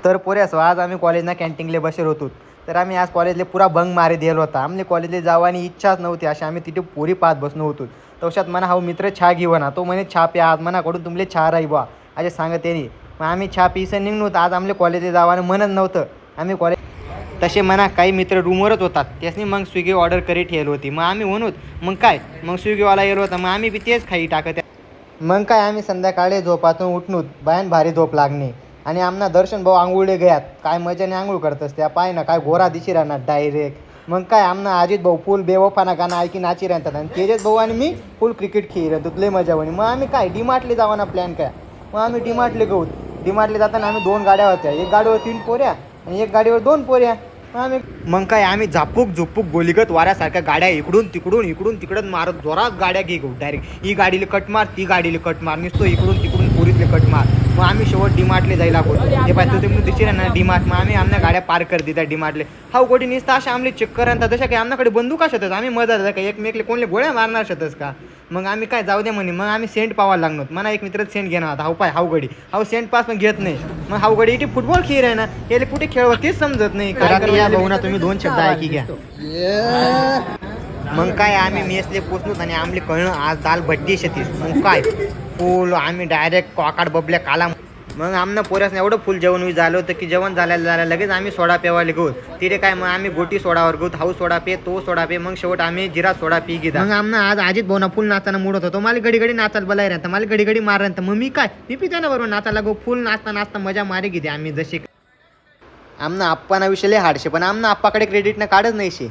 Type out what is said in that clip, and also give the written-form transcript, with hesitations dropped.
तर पोऱ्यास आज आम्ही कॉलेजना कॅन्टीनले बसेल होतो. तर आम्ही आज कॉलेजले पुरा बंग मारी दिला होता. आमने कॉलेजले जावानी इच्छाच नव्हती. अशी आम्ही तिथे पोरी पाहत बसलो होतो. तवशात म्हणा हा मित्र छा घेऊन तो म्हणे छा प्या आज मनाकडून तुमले छा राही बा असे सांगत येणे. मग आम्ही छा पिसन निघलो होतो. आज आमले कॉलेजला जावानं म्हणत नव्हतं. आम्ही कॉलेज तसे म्हणा काही मित्र रूमवरच होतात. त्यासनी मग स्विगी ऑर्डर करीत ठेवलं होती. मग आम्ही म्हणूत मग काय मग स्विगीवाला येलो होता. मग आम्ही बी तेच खाई टाकत. मग काय आम्ही संध्याकाळी झोपातून उठणूत बायान भारी झोप लागणे. आणि आमना दर्शन भाऊ आंघोळले गयात काय मजाने आंघोळ करतस त्या पाय ना काय घोरा दिशी राहणार डायरेक्ट. मग काय आमना अजित भाऊ फुल बेवफाना गाणं ऐकी नाची राहतात आणि तेजस भाऊ आणि मी फुल क्रिकेट खेळ राहतो लय मजा म्हणे. मग आम्ही काय डीमार्टले जावाना प्लॅन काय. मग आम्ही डीमार्टले गहू. डीमार्टले जाताना आम्ही 2 गाड्या होत्या. एक गाडीवर 3 पोऱ्या आणि एक गाडीवर 2 पोऱ्या. मग काय आम्ही झापूक झुपूक गोलीगत वाऱ्यासारख्या गाड्या इकडून तिकडून मारत जोरात गाड्या घे गो डायरेक्ट. ही गाडीला कट मार ती गाडीला कट मार निसतो इकडून तिकडून पोरीतले कट मार. मग आम्ही शेवट डीमार्टले जायला लागलो. ते पाहिजे तुम्ही दिसले ना डीमार्ट. मग आम्ही आमच्या गाड्या पार्क करते त्या डीमार्टले. हा गोडी निसता अशा आमले चक्कर आणतात तशा काही आमच्याकडे बंदूक शकतच. आम्ही मजा का एकमेकले कोणले गोळ्या मारणार शकतच का. मग आम्ही काय जाऊ दे म्हणे. मग आम्ही सेंट पावायला लागलो. मला एक मित्र सेंट घेणार होता. हाव पाय हाव गडी हाव सेंट पास पण घेत नाही. मग हाव गडी इथे फुटबॉल खेळ आहे ना याला कुठे खेळवा तेच समजत नाही. काय भाऊ ना तुम्ही 2 शब्द ऐकी घ्या. मग काय आम्ही मेसले पोचलो आणि आमले कळणं आज दाल भट्टी शेतीस. मग काय फुल आम्ही डायरेक्ट कॉकाड बबल्या काला. मग आमनं पोऱ्यासनं एवढं फुल जेवण झालं होतं की जेवण झाल्या लगेच आम्ही सोडा पेवायला गो. तिथे काय मग आम्ही गोटी सोडावर गो. हाऊ सोडा पे तो सोडा पे. मग शेवट आम्ही जिरा सोडा पी घेता. मग आमनं आज अजित भाऊना फुल नाचताना मुडत होतो. मला घडी नाचायला बोलाय राहतं मला घडी मार राहतं. मग मी काय मी पिता ना बरोबर नाचायला गो. फुल नाचता मजा मारी घेते आम्ही जशी. आमना आप्पाना विषय लय हाडशे पण आमना आप्पाकडे क्रेडिट ना काढच नाही शे.